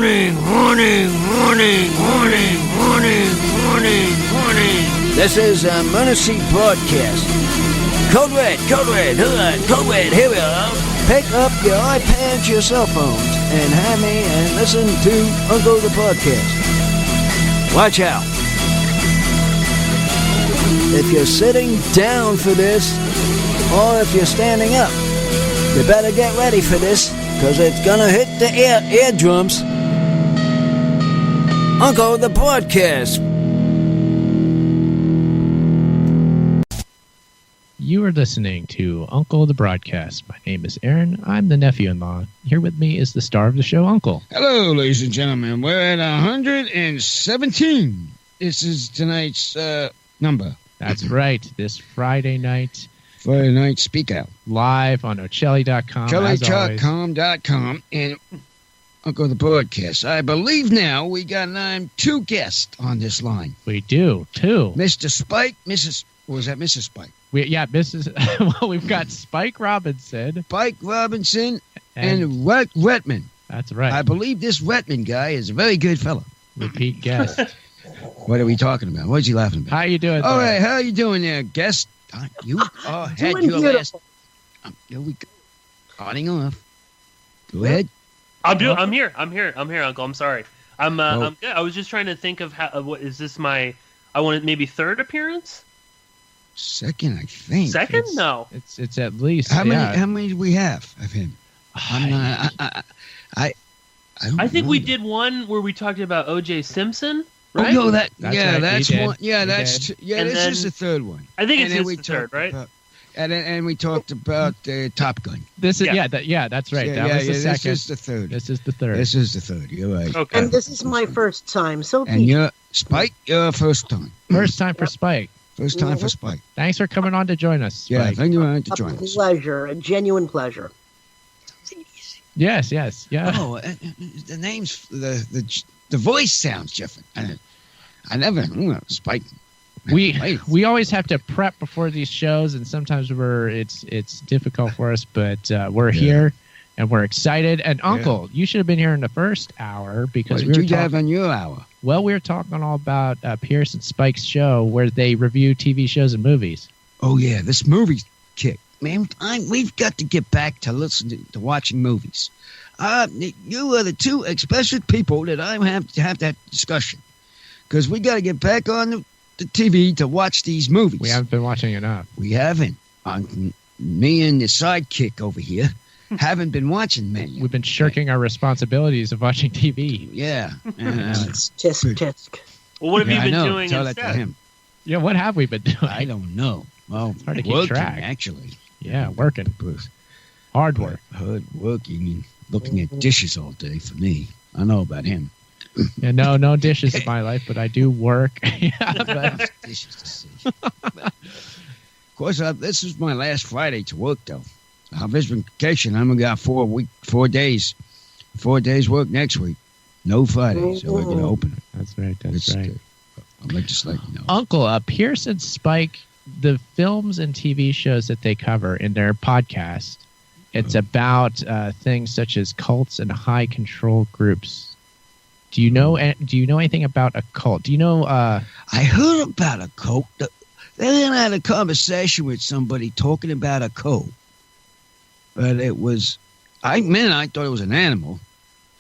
Warning, warning, warning, warning, warning, warning, warning. This is a emergency broadcast. Code Red, Code Red, Code Red, here we are. Pick up your iPads, your cell phones, and have me and listen to Uncle the Podcast. Watch out. If you're sitting down for this, or if you're standing up, you better get ready for this, because it's gonna hit the eardrums. Uncle the Podcast. You are listening to Uncle the Broadcast. My name is Aaron. I'm the nephew-in-law. Here with me is the star of the show, Uncle. Hello, ladies and gentlemen. We're at 117. This is tonight's number. That's right. This Friday night. Friday night Speak Out. Live on Ocelli.com. Ocelli.com and Uncle the Broadcast. I believe now we got two guests on this line. We do, too. Mr. Spike, Mrs. Or was that Mrs. Spike? Mrs. Well, we've got Spike Robinson. Spike Robinson and Redmond. That's right. I believe this Redmond guy is a very good fellow. Repeat guest. What are we talking about? What is he laughing about? How you doing? All right, how you doing there, guest? You had your last. Here we go. Starting off. Go ahead. I'm here, Uncle. I'm sorry. I'm good. I was just trying to think of how. What is this? I wanted maybe third appearance. Second, I think. Second? No. It's at least. How many do we have of him? I think we did one where we talked about O.J. Simpson. Right? Oh no, that's right. one. Yeah, this is the third one. I think it's the third, right? And we talked about Top Gun. This is that's right. That was the second. This is the third. This is the third. This is the third. You're right. Okay. And this is my first time. So and you're Spike. Your first time. First time for Spike. First time for Spike. Thanks for coming on to join us, Spike. Yeah, thank you for joining us. A pleasure, a genuine pleasure. Yes, yeah. Oh, the names, the voice sounds different. I never Spike. We always have to prep before these shows, and sometimes it's difficult for us, but we're here and we're excited. And Uncle, you should have been here in the first hour because what did you have on your hour? Well, we were talking all about Pearse and Spike's show where they review TV shows and movies. Oh yeah, this movie kick, man. We've got to get back to listening to watching movies. You are the two explicit people that I have to have that discussion because we got to get back on the TV to watch these movies. We haven't been watching enough. We haven't. Me and the sidekick over here haven't been watching many. We've been shirking our responsibilities of watching TV. Yeah. Tisk. Well, what have you been doing Tell instead? that to him. Yeah, what have we been doing? I don't know. Well, it's hard to keep working, track. Actually. Yeah, working. Hard work. Hard working and looking at dishes all day for me. I know about him. Yeah, no dishes in my life, but I do work. But... dishes to see. Of course, this is my last Friday to work, though. I've been vacation. I'm gonna got 4 days work next week. No Friday, so we're gonna open it. That's right. That's right. I'll just let you know. Uncle, Pearse and Spike, the films and TV shows that they cover in their podcast, it's about things such as cults and high control groups. Do you know anything about a cult? Do you know? I heard about a cult. Then I had a conversation with somebody talking about a cult, but it was. I thought it was an animal,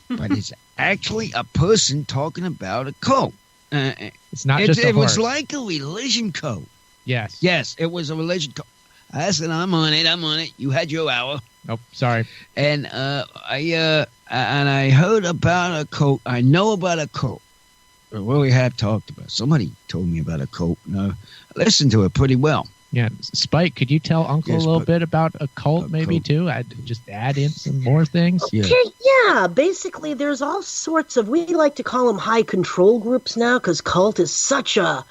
but it's actually a person talking about a cult. It's not just a horse. It was like a religion cult. Yes, it was a religion cult. I said, I'm on it. You had your hour. Nope, sorry. And I heard about a cult. I know about a cult. What we have talked about. Somebody told me about a cult. I listened to it pretty well. Yeah, Spike, could you tell Uncle a little bit about a cult, maybe too? I'd just add in some more things. Yeah. Basically, there's all sorts of. We like to call them high control groups now because cult is such a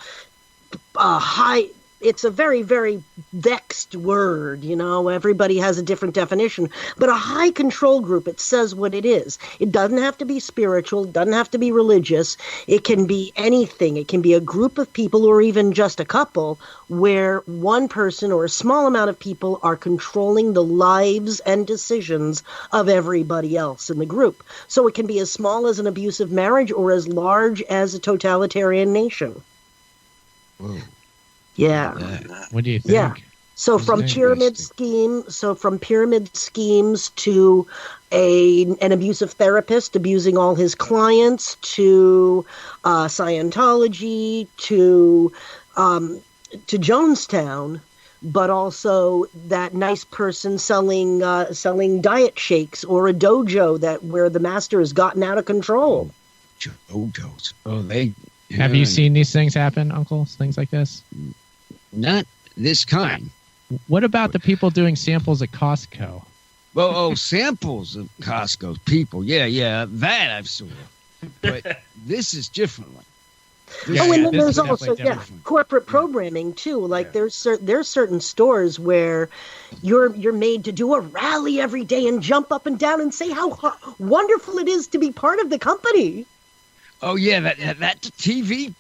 high. it's a very, very vexed word, you know. Everybody has a different definition. But a high control group, it says what it is. It doesn't have to be spiritual. It doesn't have to be religious. It can be anything. It can be a group of people or even just a couple where one person or a small amount of people are controlling the lives and decisions of everybody else in the group. So it can be as small as an abusive marriage or as large as a totalitarian nation. Whoa. Yeah. What do you think? Yeah. So from pyramid schemes to an abusive therapist abusing all his clients, to Scientology, to Jonestown, but also that nice person selling diet shakes, or a dojo where the master has gotten out of control. Dojos. Oh, they. Have you seen these things happen, Uncle? Things like this? Not this kind. What about the people doing samples at Costco? Well, samples of Costco people. Yeah, that I've seen. But this is different. And then there's also corporate programming too. Like there's certain stores where you're made to do a rally every day and jump up and down and say how wonderful it is to be part of the company. Oh yeah, that's a TV.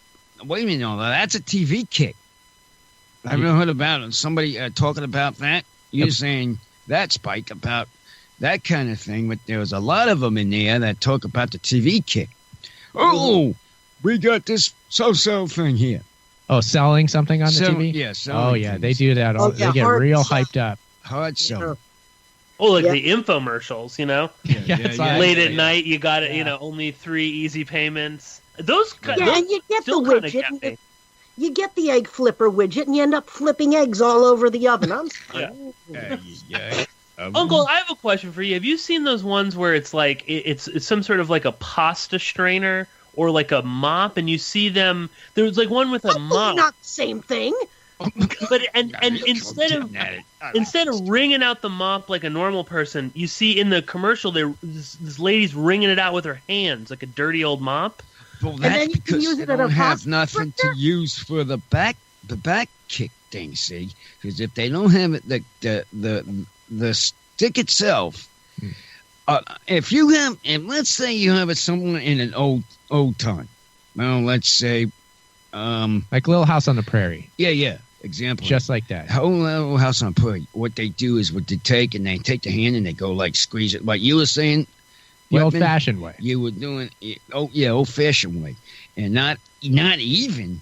Wait a minute, no, that's a TV kick. I've never heard about it. Somebody talking about that. You're saying that, Spike, about that kind of thing. But there's a lot of them in there that talk about the TV kick. Oh, we got this so-so thing here. Oh, selling something on the TV? Yeah, oh, yeah, they do that. They get real hyped up. Hard selling. Oh, like the infomercials, you know? Yeah. Late at night, you got it, only 3 easy payments. Those and you get the widget. You get the egg flipper widget, and you end up flipping eggs all over the oven. I'm sorry. Uncle, I have a question for you. Have you seen those ones where it's like it's some sort of like a pasta strainer or like a mop, and you see them? There's like one with a mop. Not the same thing. But instead of wringing out the mop like a normal person, you see in the commercial this lady's wringing it out with her hands like a dirty old mop. Well, that's because they don't have nothing to use for the back kick thing. See, because if they don't have it, the stick itself. If you have, and let's say you have it somewhere in an old time. Well, let's say, like Little House on the Prairie. Yeah. Example. Just like that. Little House on the Prairie. What they do is they take the hand and they go like squeeze it, like you were saying. The old-fashioned way. You were doing old-fashioned way, and not even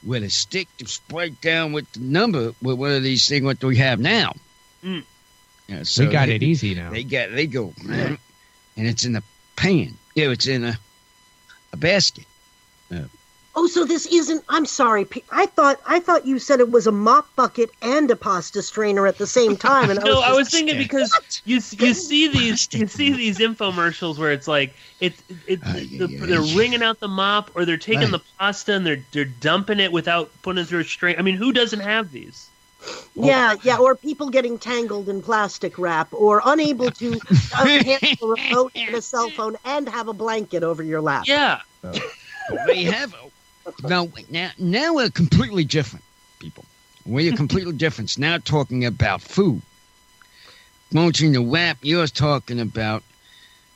with a stick to spike down with the number with one of these things what we have now. Yeah, so we got it easy now. They go, and it's in a pan. Yeah, it's in a basket. Oh, so this isn't. I'm sorry. I thought you said it was a mop bucket and a pasta strainer at the same time. And I was thinking because you see these infomercials where it's like they're wringing out the mop, or they're taking the pasta and they're dumping it without putting it through a strainer. I mean, who doesn't have these? Yeah, or people getting tangled in plastic wrap, or unable to handle a remote and a cell phone and have a blanket over your lap. Yeah. They have. Now we're completely different, people. We're completely different. Now talking about food. Launching the wrap, you're talking about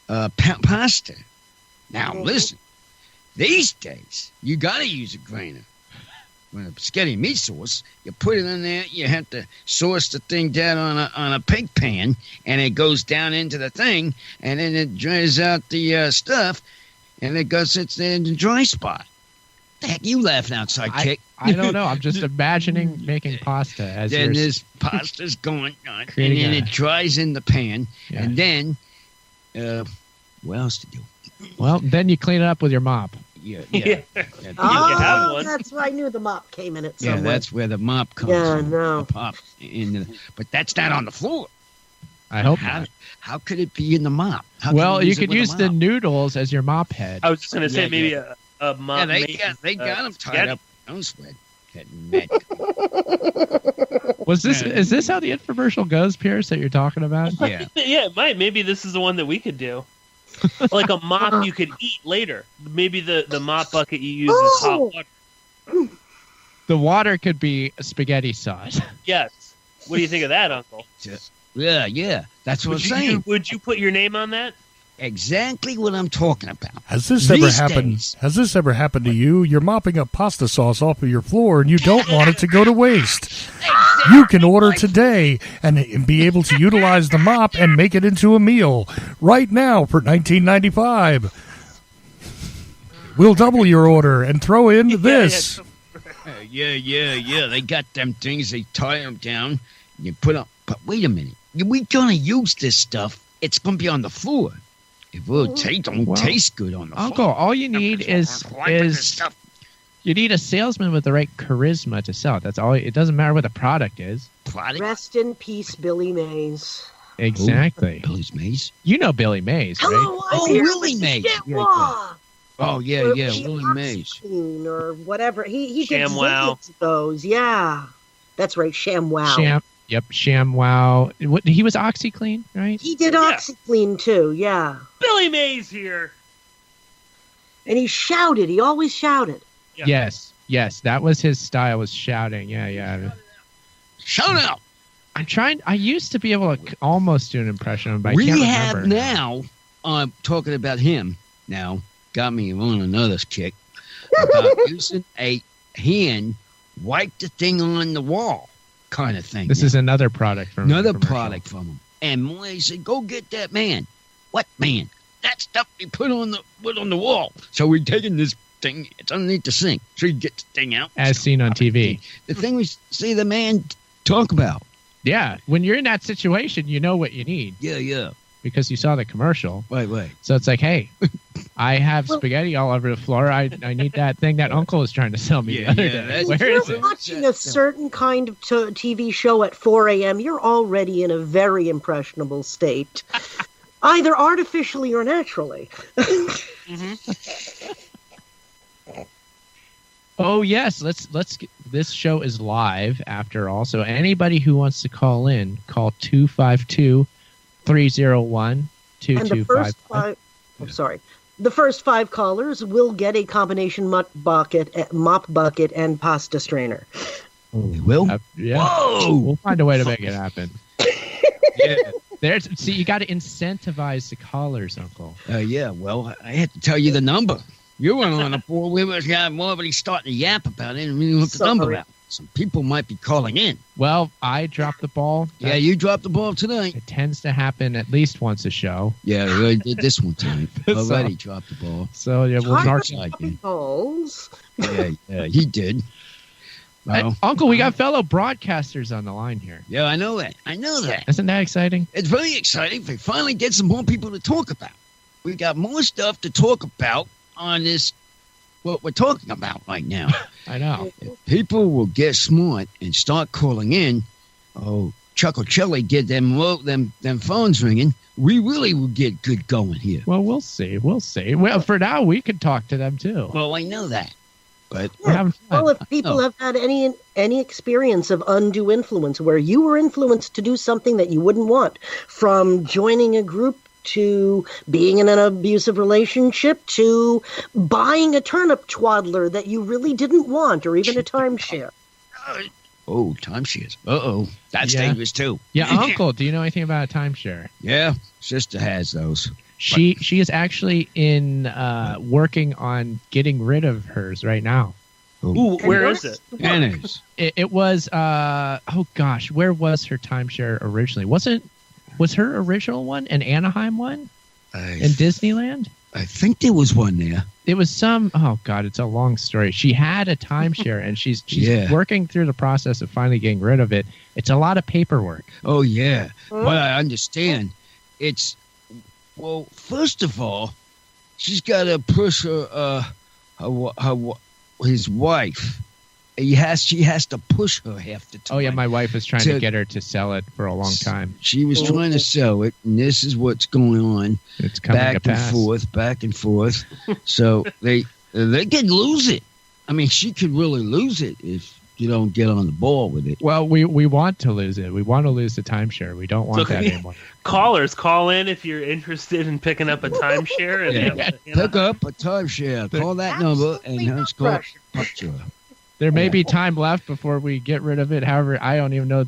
pasta. Now listen, these days you got to use a grainer. When a spaghetti meat sauce, you put it in there. You have to sauce the thing down on a pig pan, and it goes down into the thing, and then it dries out the stuff, and it sits there in the dry spot. The heck you laughing outside, Kick? I don't know. I'm just imagining making pasta as then this pasta's going on, and then it dries in the pan, and then what else to do? Well, then you clean it up with your mop. Yeah. Oh, that's where I knew the mop came in it somewhere. Yeah, that's where the mop comes from. The pop but that's not on the floor. I hope not. How could it be in the mop? You could use the noodles as your mop head. I was just going to say maybe a mop. Yeah, they got them tied up. Don't sweat. Is this how the infomercial goes, Pearse, that you're talking about? Yeah, it might. Maybe this is the one that we could do. Like a mop you could eat later. Maybe the mop bucket you use is hot water. The water could be spaghetti sauce. Yes. What do you think of that, Uncle? Yeah. That's what I'm saying. Would you put your name on that? Exactly what I'm talking about. Has this ever happened to you? You're mopping up pasta sauce off of your floor and you don't want it to go to waste. You can order today and be able to utilize the mop and make it into a meal right now for $19.95. We'll double your order and throw in this. Yeah. They got them things. They tie them down. You put up. But wait a minute. We're gonna use this stuff. It's gonna be on the floor. It will taste good on the Uncle, floor. all you need is you need a salesman with the right charisma to sell it. That's all. It doesn't matter what the product is. Rest in peace, Billy Mays. Exactly. Billy Mays. You know Billy Mays, right? Hello, Willie Mays. Oh yeah, Willie Mays. Or whatever. He did ShamWow. zillions of those. Yeah, that's right. ShamWow. ShamWow. He was OxyClean, right? He did OxyClean too. Yeah. Billy Mays here. And he shouted. He always shouted. Yeah. Yes. That was his style. Was shouting. Yeah. Shout out. I used to be able to almost do an impression of him, but I can't We remember. have now. I'm talking about him now. Got me on another kick about using a hand wipe the thing on the wall kind of thing. This is another product from product from him. And Moy said, "Go get that man." What man? That stuff we put on the wall. So we're taking this thing. It's underneath the sink. So you get the thing out. as seen on TV. The thing we see the man talk about. Yeah, when you're in that situation, you know what you need. Yeah. Because you saw the commercial. Right. So it's like, hey, I have spaghetti all over the floor. I need that thing that Uncle was trying to sell me the other day. If Where is you're it? watching a certain kind of TV show at 4 a.m., you're already in a very impressionable state, either artificially or naturally. Oh yes, let's get, this show is live after all. So anybody who wants to call in, call 252-301-2255. The first 5 callers will get a combination mop bucket and pasta strainer. They will? Yeah. Whoa! We'll find a way to make it happen. See, you got to incentivize the callers, Uncle. Yeah, well, I had to tell you the number. You were on a board. We were already starting to yap about it, and we looked the number out. Some people might be calling in. Well, I dropped the ball. Yeah, you dropped the ball tonight. It tends to happen at least once a show. Yeah, we already did this one tonight. Already dropped the ball. So yeah, we'll mark balls. Yeah, he did. Well, Uncle, we got fellow broadcasters on the line here. Yeah, I know that. Isn't that exciting? It's very exciting. We finally get some more people to talk about. We got more stuff to talk about on this, what we're talking about right now. I know. If people will get smart and start calling in, Chucklecelli get them phones ringing, we really will get good going here. Well, we'll see. Well, for now, we can talk to them too. Well, I know that. But we're having fun. Well, if people have had any experience of undue influence, where you were influenced to do something that you wouldn't want, from joining a group to being in an abusive relationship to buying a turnip twaddler that you really didn't want, or even a timeshare. Oh, timeshares. That's dangerous too. Yeah, Uncle, do you know anything about a timeshare? Yeah, sister has those. She is actually in working on getting rid of hers right now. Ooh, where is it? Anna's. It was where was her timeshare originally? Was her original one an Anaheim one? In Disneyland? I think there was one there. It was it's a long story. She had a timeshare and she's working through the process of finally getting rid of it. It's a lot of paperwork. Oh yeah. Well, I understand. First of all, she's got to push his wife. She has to push her half the time. Oh yeah, my wife was trying to get her to sell it for a long time. She was trying to sell it, and this is what's going on. It's coming back and forth. So they could lose it. I mean, she could really lose it if you don't get on the ball with it. Well, we want to lose it. We want to lose the timeshare. We don't want that anymore. Callers, call in if you're interested in picking up a timeshare. Pick up a timeshare. Call that number and let's call it. There may be time left before we get rid of it. However, I don't even know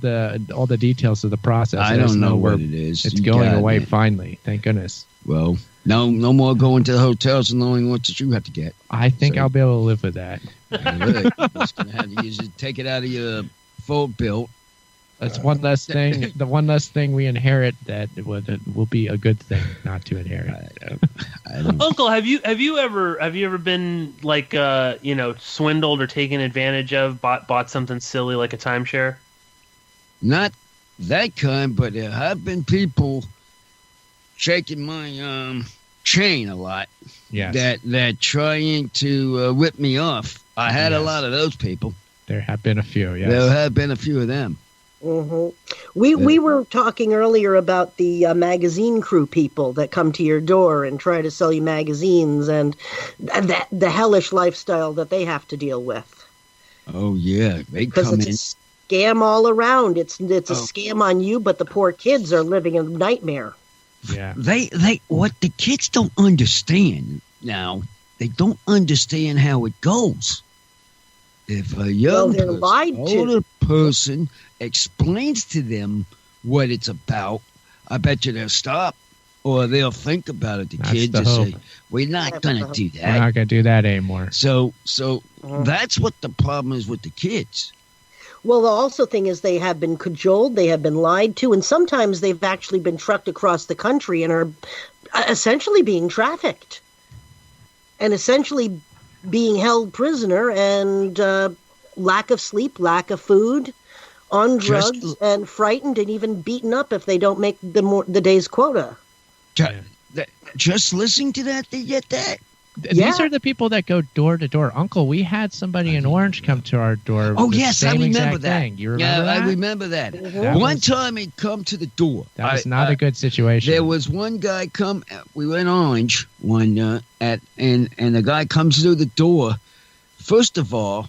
all the details of the process. I don't know what it is. It's going away finally. Thank goodness. Well, no more going to the hotels and knowing what you have to get. I think I'll be able to live with that. Really, just gonna have to use it. Take it out of your phone bill. That's one less thing. The one less thing we inherit that will be a good thing not to inherit. Uncle, have you ever been like swindled or taken advantage of? Bought something silly like a timeshare? Not that kind, but there have been people shaking my chain a lot. Yes. That trying to rip me off. I had a lot of those people. There have been a few. Yes. There have been a few of them. Mm-hmm. We were talking earlier about the magazine crew people that come to your door and try to sell you magazines and the hellish lifestyle that they have to deal with. Oh yeah, they come in. It's a scam all around. It's a scam on you, but the poor kids are living a nightmare. Yeah. They what the kids don't understand now. They don't understand how it goes. If a young older person explains to them what it's about, I bet you they'll stop or they'll think about it. The kids will say, we're not going to do that. We're not going to do that anymore. So that's what the problem is with the kids. Well, the also thing is they have been cajoled, they have been lied to, and sometimes they've actually been trucked across the country and are essentially being trafficked and essentially being held prisoner and lack of sleep, lack of food, on drugs, and frightened and even beaten up if they don't make the day's quota. Just listening to that, they get that. These are the people that go door to door. Uncle, we had somebody in Orange come to our door. Oh, yes, I remember that. Thing. You remember that? I remember that. One time he'd come to the door. That was not a good situation. There was one guy come. We were in Orange one and the guy comes through the door. First of all,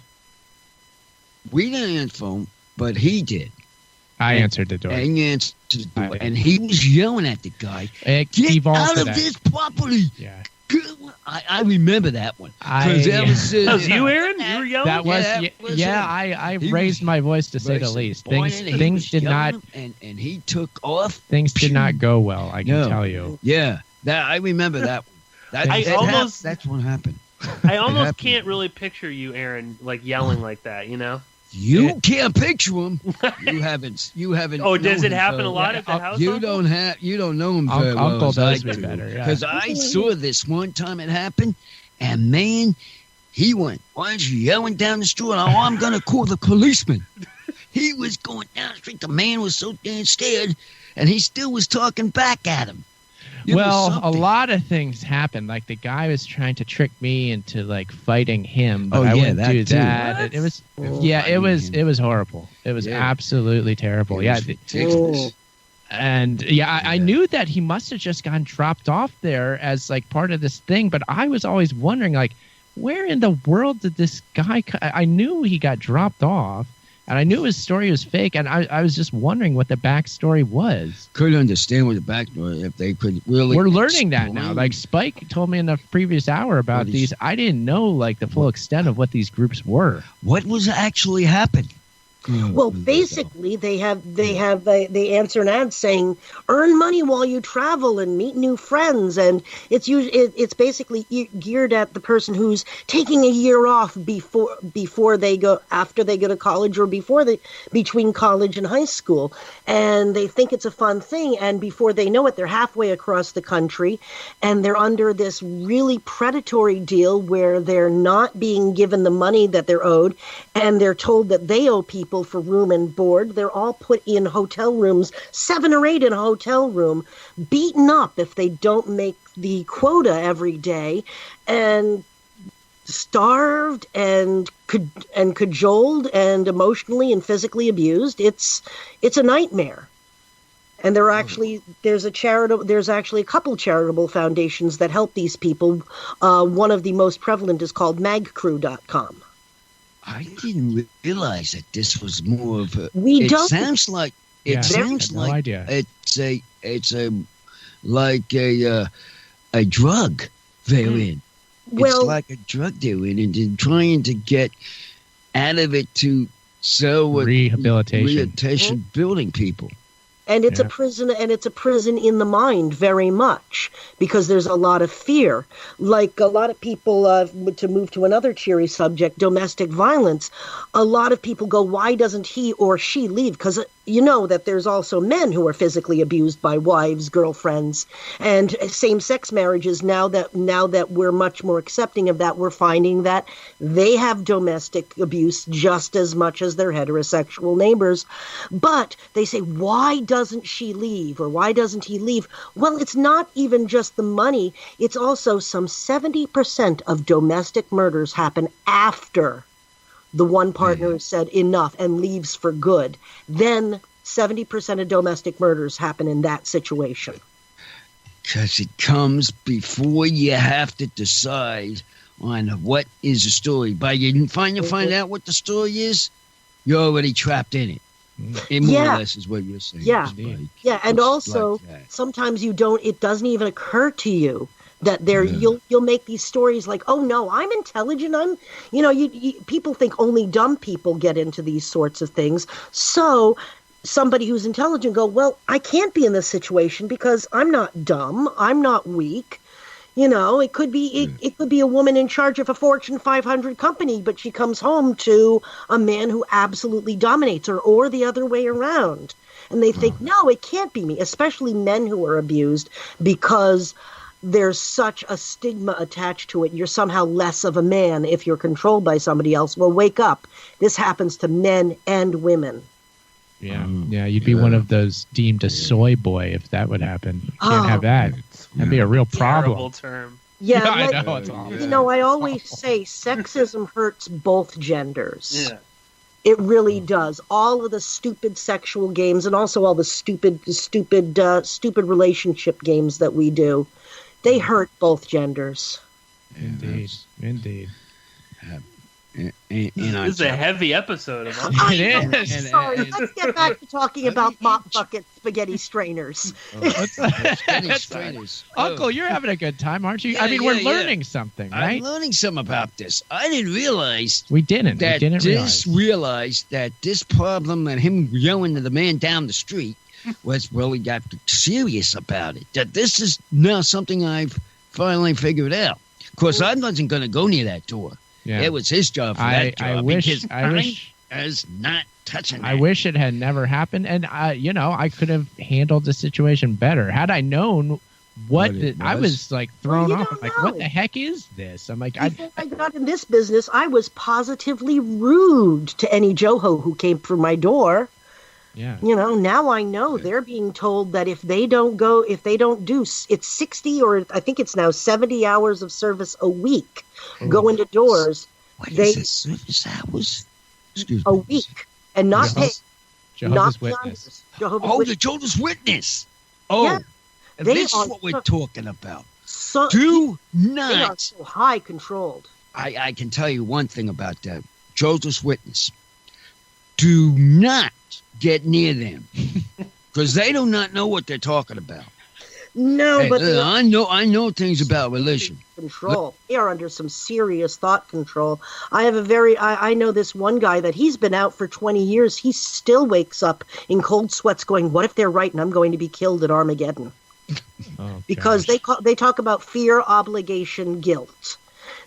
we didn't answer him, but he did. I answered the door. And he answered the door, and he was yelling at the guy. Get out of this property! Yeah. I remember that one. That was you, Aaron? You were yelling? That was, I raised my voice to say the least. Things did not, and he took off. Things did not go well. I can tell you. Yeah, I remember that one. That's what happened. I almost can't really picture you, Aaron, like yelling like that. You know. You can't picture him. You haven't. Oh, does it happen a lot at the house? You don't know him very well. Uncle does me better. Because I saw this one time it happened, and man, he went. Why is you yelling down the street? Oh, I'm gonna call the policeman. He was going down the street. The man was so damn scared, and he still was talking back at him. Well, a lot of things happened. Like the guy was trying to trick me into like fighting him, but I wouldn't do that. It was, it was horrible. It was absolutely terrible. Ridiculous. And I knew that he must have just gotten dropped off there as like part of this thing, but I was always wondering like, where in the world did this guy? I knew he got dropped off. And I knew his story was fake, and I was just wondering what the backstory was. Couldn't understand what the backstory, if they could really. We're learning that now. Like Spike told me in the previous hour about these. I didn't know like the full extent of what these groups were. What was actually happening? Well, basically, they answer an ad saying, "Earn money while you travel and meet new friends," and it's basically geared at the person who's taking a year off before they go after they go to college or between college and high school, and they think it's a fun thing, and before they know it, they're halfway across the country, and they're under this really predatory deal where they're not being given the money that they're owed, and they're told that they owe people for room and board. They're all put in hotel rooms, 7 or 8 in a hotel room, beaten up if they don't make the quota every day, and starved and cajoled and emotionally and physically abused. It's a nightmare. And there's actually a couple charitable foundations that help these people. One of the most prevalent is called magcrew.com. I didn't realize that this was more of a. It sounds like it's like a drug they're in. It's like a drug they're in, and they're trying to get out of it to sell with Rehabilitation. building people. And it's a prison, and it's a prison in the mind very much, because there's a lot of fear. Like a lot of people, to move to another cheery subject, domestic violence, a lot of people go, why doesn't he or she leave? Because you know that there's also men who are physically abused by wives, girlfriends, and same-sex marriages. Now that we're much more accepting of that, we're finding that they have domestic abuse just as much as their heterosexual neighbors. But they say, why doesn't she leave, or why doesn't he leave? Well, it's not even just the money. It's also some 70% of domestic murders happen after the one partner has said enough and leaves for good. Then 70% of domestic murders happen in that situation. Because it comes before you have to decide on what is the story. By you find out what the story is, you're already trapped in it. It more or less is what you're saying. Yeah, and also sometimes it doesn't even occur to you that you'll make these stories like, oh no, I'm intelligent. People think only dumb people get into these sorts of things. So somebody who's intelligent go, well, I can't be in this situation because I'm not dumb. I'm not weak. It could be it could be a woman in charge of a Fortune 500 company, but she comes home to a man who absolutely dominates her, or the other way around. And they think, no, it can't be me, especially men who are abused, because there's such a stigma attached to it. You're somehow less of a man if you're controlled by somebody else. Well, wake up. This happens to men and women. Yeah, you'd be one of those deemed a soy boy if that would happen. You can't have that. That'd be a real problem. Terrible term. Yeah, I know. It's awful. I always say sexism hurts both genders. Yeah. It really does. All of the stupid sexual games, and also all the stupid relationship games that we do, they hurt both genders. Indeed. This is a heavy episode of us. It is. Sorry, let's get back to talking about mop bucket spaghetti strainers. Uncle, you're having a good time, aren't you? We're learning something, right? I'm learning something about this. I didn't realize we didn't realize that this problem and him yelling to the man down the street was really got serious about it. That this is now something I've finally figured out. Of course, I wasn't going to go near that door. Yeah. It was his job for that job. I wish not touching that. I wish it had never happened, and I could have handled the situation better had I known what I was like thrown off. I'm like, what the heck is this? I'm like, before I got in this business, I was positively rude to any Joho who came through my door. Yeah. Now I know they're being told that if they don't do, it's 60 or I think it's now 70 hours of service a week. Go into doors. What is this service hours? Excuse me. A me. week. And not paid. Jehovah's Witness. The Jehovah's Witness. Oh, yeah. This is what we're talking about. Do not. They are so high controlled. I can tell you one thing about that. Jehovah's Witness. Do not get near them. Because they do not know what they're talking about. No, but I know things about religion. Control. They are under some serious thought control. I know this one guy that he's been out for 20 years. He still wakes up in cold sweats going, what if they're right and I'm going to be killed at Armageddon? Because they talk about fear, obligation, guilt.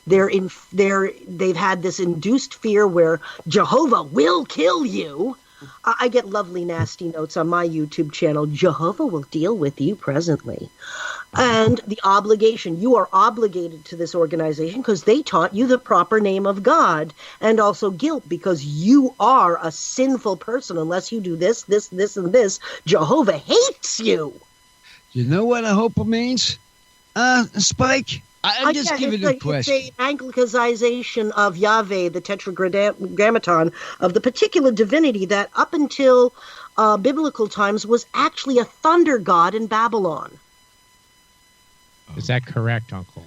They've had this induced fear where Jehovah will kill you. I get lovely nasty notes on my YouTube channel. Jehovah will deal with you presently. And the obligation, you are obligated to this organization because they taught you the proper name of God. And also guilt because you are a sinful person unless you do this, and this. Jehovah hates you. You know what I hope it means? Spike? I'm just giving you a question. It's an Anglicization of Yahweh, the tetragrammaton of the particular divinity that up until biblical times was actually a thunder god in Babylon. Is that correct, Uncle?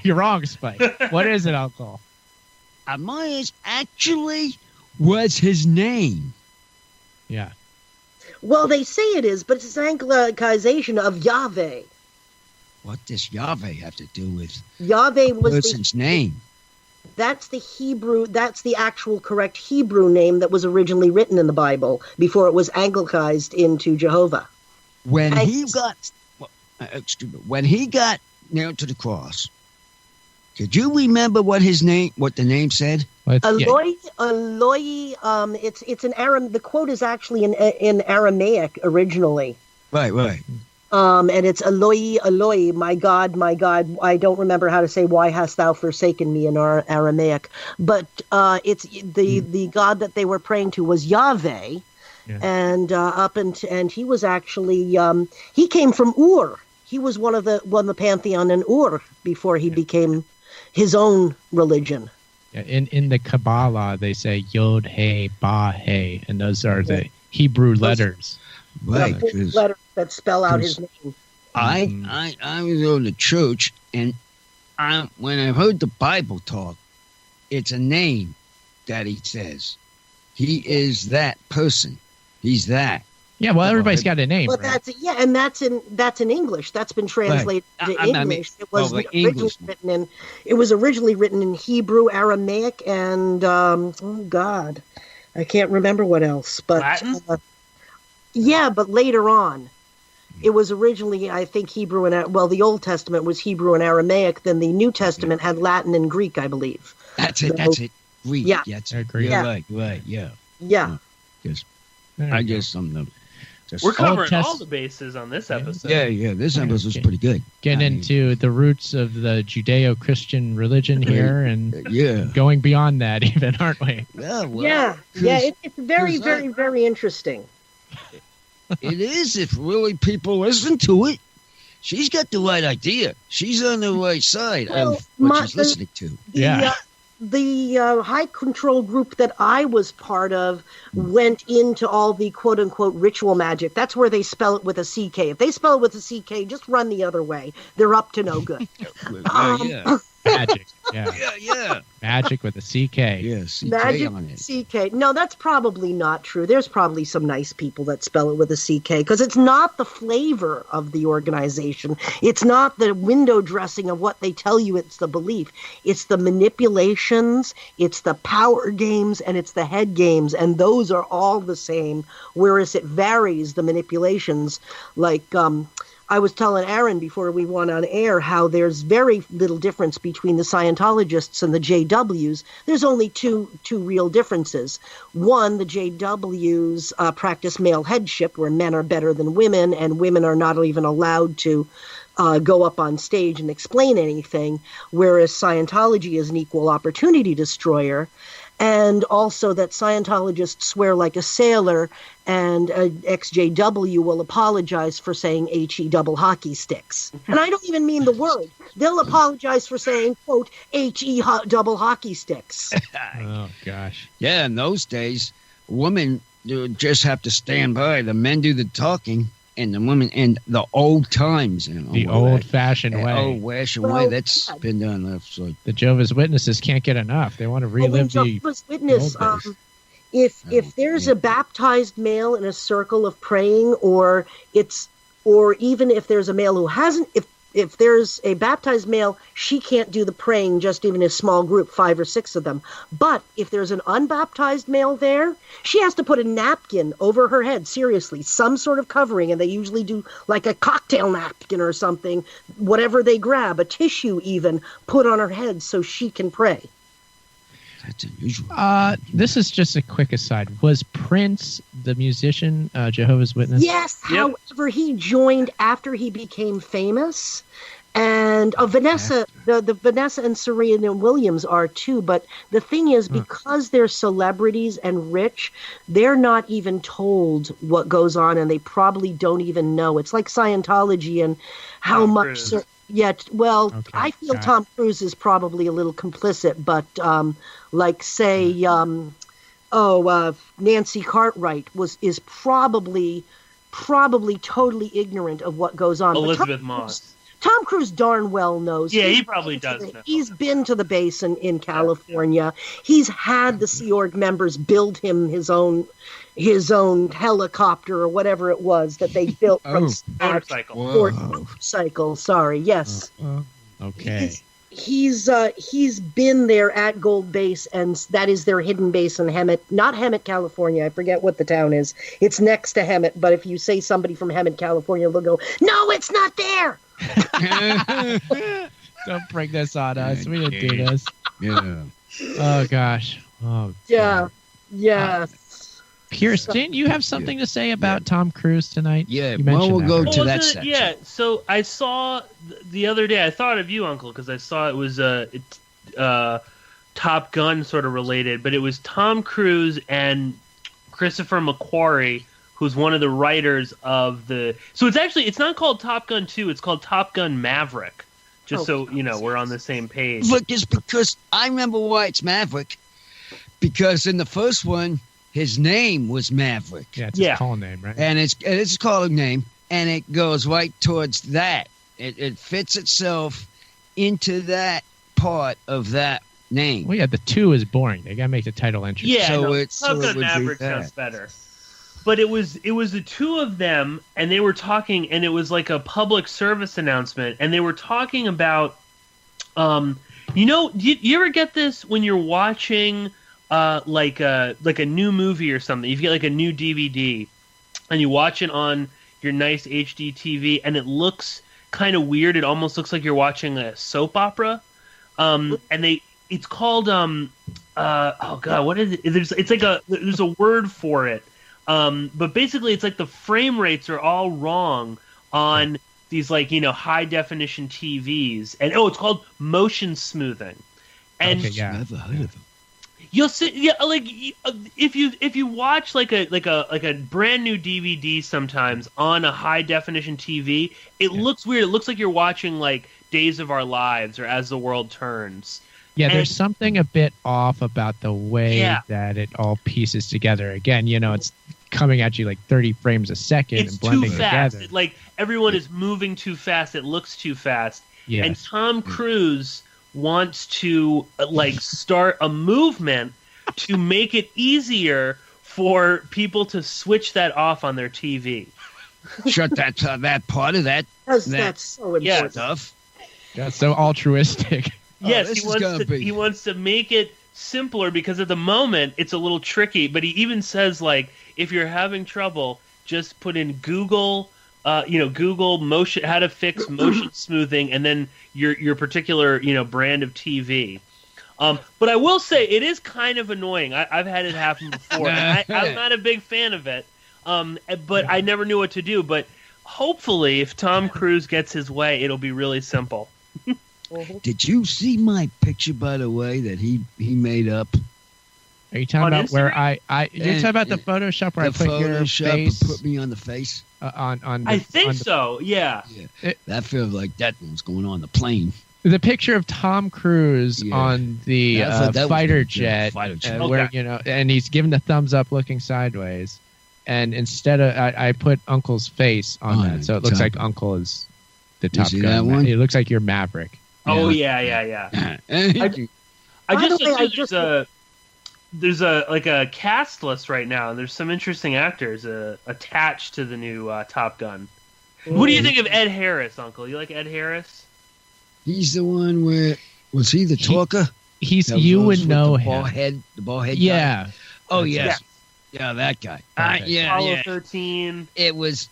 You're wrong, Spike. What is it, Uncle? Amayas actually was his name. Yeah. Well, they say it is, but it's an Anglicization of Yahweh. What does Yahweh have to do with Yahweh was the person's name? That's the Hebrew. That's the actual correct Hebrew name that was originally written in the Bible before it was Anglicized into Jehovah. When he got nailed to the cross, could you remember what the name said? Eloi. It's an Aram. The quote is actually in Aramaic originally. Right. And it's Eloi, Eloi, my God, I don't remember how to say, why hast thou forsaken me in our Aramaic. But it's the God that they were praying to was Yahweh. Yeah. And he was actually, he came from Ur. He was one of the pantheon in Ur before he became his own religion. Yeah, in the Kabbalah, they say Yod, He, Ba, He, and those are the Hebrew letters. Right, letters that spell out his name. I was in the church, and when I heard the Bible talk, it's a name that he says. He is that person. He's that. Yeah, well, everybody's got a name. Well, right? that's in English. That's been translated to English. It was originally written in Hebrew, Aramaic, and I can't remember what else. But Latin? But later on, it was originally, I think, Hebrew and the Old Testament was Hebrew and Aramaic. Then the New Testament had Latin and Greek, I believe. That's it. Greek. Yeah. That's Greek. Right. Yeah. Yeah. I guess something. We're covering all the bases on this episode. Yeah. This episode was pretty good. Getting into the roots of the Judeo-Christian religion here, and going beyond that, even, aren't we? It's very, very, very interesting. It is if really people listen to it. She's got the right idea. She's on the right side of what she's listening to. The high control group that I was part of went into all the quote-unquote ritual magic. That's where they spell it with a CK. If they spell it with a CK, just run the other way. They're up to no good. Magic. Yeah. Magic with a CK. Yeah, CK Magic on it. CK. No, that's probably not true. There's probably some nice people that spell it with a CK because it's not the flavor of the organization. It's not the window dressing of what they tell you. It's the belief. It's the manipulations. It's the power games, and it's the head games, and those are all the same. Whereas it varies the manipulations, like. I was telling Aaron before we went on air how there's very little difference between the Scientologists and the JWs. There's only two real differences. One, the JWs practice male headship, where men are better than women, and women are not even allowed to go up on stage and explain anything, whereas Scientology is an equal opportunity destroyer. And also that Scientologists swear like a sailor, and ex-JW will apologize for saying HE double hockey sticks. And I don't even mean the word. They'll apologize for saying, quote, HE double hockey sticks. Oh, gosh. Yeah, in those days, women just have to stand by. The men do the talking, and the women, and the old times. The old-fashioned way. Old-fashioned way. That's been done. So. The Jehovah's Witnesses can't get enough. They want to relive the Jehovah's Witness, if there's a baptized male in a circle of praying, or even if there's a male who hasn't, if there's a baptized male, she can't do the praying, just even a small group, 5 or 6 of them. But if there's an unbaptized male there, she has to put a napkin over her head, seriously, some sort of covering, and they usually do like a cocktail napkin or something, whatever they grab, a tissue even, put on her head so she can pray. That's unusual. This is just a quick aside. Was Prince the musician, Jehovah's Witness? Yes. Yep. However, he joined after he became famous, and Vanessa, the Vanessa and Serena Williams are too. But the thing is, because they're celebrities and rich, they're not even told what goes on, and they probably don't even know. It's like Scientology and how much. I feel Tom Cruise is probably a little complicit, but Nancy Cartwright is probably totally ignorant of what goes on. Elizabeth Moss. Tom Cruise darn well knows. Yeah, he probably does know. He's been to the base in California. He's had the Sea Org members build him his own helicopter or whatever it was that they built from motorcycle. Motorcycle. Sorry. Yes. Okay. he's been there at Gold Base, and that is their hidden base in Hemet, not Hemet, California. I forget what the town is. It's next to Hemet, but if you say somebody from Hemet, California, they'll go, "No, it's not there." Don't bring this on us. We didn't do this. Yeah. Oh gosh. Oh. Yeah, God. yeah. Pierce, didn't you have something to say about Tom Cruise tonight? Yeah, you well, mentioned we'll that go earlier. to that section. Yeah, so I saw the other day. I thought of you, Uncle, because I saw it was Top Gun sort of related, but it was Tom Cruise and Christopher McQuarrie, who's one of the writers of the. So it's not called Top Gun 2. It's called Top Gun Maverick. Just so you know, we're on the same page. Look, it's because I remember why it's Maverick. Because in the first one, his name was Maverick. Yeah, it's his call name, right? And it's a calling name, and it goes right towards that. It fits itself into that part of that name. Well, yeah, the 2 is boring. They gotta make the title interesting. Yeah, So no, it's- Top so it Gun would be Maverick that. sounds better. But it was the two of them, and they were talking, and it was like a public service announcement, and they were talking about, do you ever get this when you're watching like a new movie or something? You get like a new DVD, and you watch it on your nice HD TV, and it looks kind of weird. It almost looks like you're watching a soap opera. It's called oh god, what is it? There's a word for it. But basically, it's like the frame rates are all wrong on these high definition TVs, and it's called motion smoothing. And Okay, yeah. Never heard of him. you'll see, if you watch like a brand new DVD sometimes on a high definition TV, it looks weird. It looks like you're watching like Days of Our Lives or As the World Turns. Yeah, And- there's something a bit off about the way that it all pieces together. Again, it's coming at you like 30 frames a second It's and blending too fast. together. Everyone is moving too fast. It looks too fast. Yes. And Tom Cruise wants to start a movement to make it easier for people to switch that off on their TV. Shut that part of that That's so important. stuff. That's so altruistic. Yes, this he is gonna be- he wants to make it simpler because at the moment it's a little tricky. But he even says if you're having trouble, just put in Google, Google motion, how to fix motion smoothing, and then your particular brand of TV. But I will say it is kind of annoying. I've had it happen before. And I'm not a big fan of it, but I never knew what to do. But hopefully, if Tom Cruise gets his way, it'll be really simple. Did you see my picture, by the way, that he made up? Are you talking On about where Instagram? you're talking about the Photoshop where I The put your Photoshop face put me on the face. on the, I think on the, so. Yeah. That feels like that was going on the plane. the picture of Tom Cruise Yeah. on the That was fighter pretty good. jet, Fighter jet. where and he's giving the thumbs up, looking sideways, and instead of I put Uncle's face on that, so it looks like Uncle is the Top see Gun. that one? It looks like you're Maverick. Oh yeah. I I By the just way, I looked just- there's a cast list right now, and there's some interesting actors attached to the new Top Gun. What do you think of Ed Harris, Uncle? You like Ed Harris? He's the one where was he the talker? He's That you was would with know the him. bald head. Yeah. Guy? Oh That's yes. Yeah, that guy. Okay. Apollo 13. It was.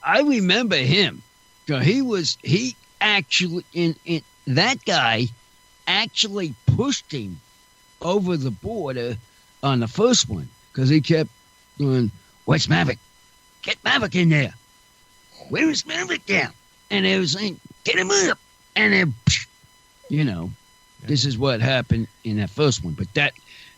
I remember him. 'Cause he actually in that guy actually pushed him over the border on the first one because he kept going, "Where's Maverick? Get Maverick in there. Where is Maverick down?" And they were saying, "Get him up." And then, this is what happened in that first one. But that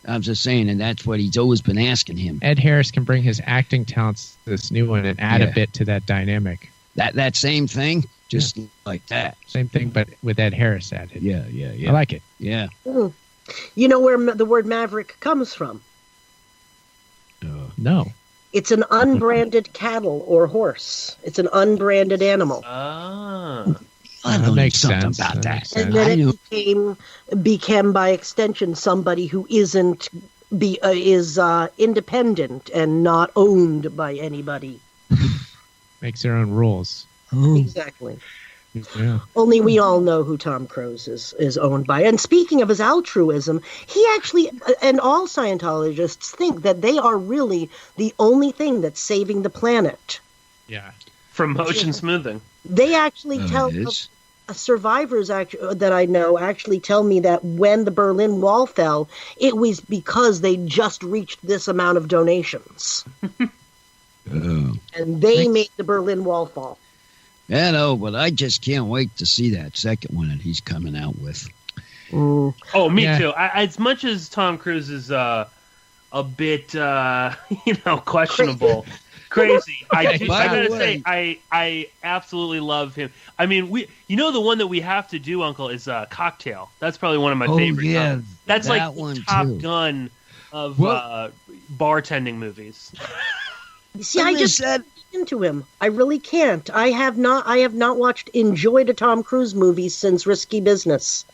I'm just saying, and that's what he's always been asking him. Ed Harris can bring his acting talents to this new one and add a Yeah. bit to that dynamic. That same thing, just like that. Same thing, but with Ed Harris added. Yeah. I like it. Yeah. You know where the word maverick comes from? No. It's an unbranded cattle or horse. It's an unbranded animal. Ah. I That know makes something sense. about That that. makes And sense. then I knew. it became by extension somebody who isn't is independent and not owned by anybody. Makes their own rules. Oh, Exactly. Yeah. Only we all know who Tom Cruise is owned by. And speaking of his altruism, he actually, and all Scientologists think that they are really the only thing that's saving the planet. Yeah. From motion smoothing. They actually tell survivors that I know actually tell me that when the Berlin Wall fell, it was because they just reached this amount of donations. And they made the Berlin Wall fall. Yeah, no, but I just can't wait to see that second one that he's coming out with. Mm. Oh, me too. As much as Tom Cruise is a bit, questionable, crazy. I gotta say, I absolutely love him. I mean, the one that we have to do, Uncle, is Cocktail. That's probably one of my favorite. Yeah, that's that like one the Top too. Gun of bartending movies. See, I just can't get into him. I really can't. I have not enjoyed a Tom Cruise movie since Risky Business.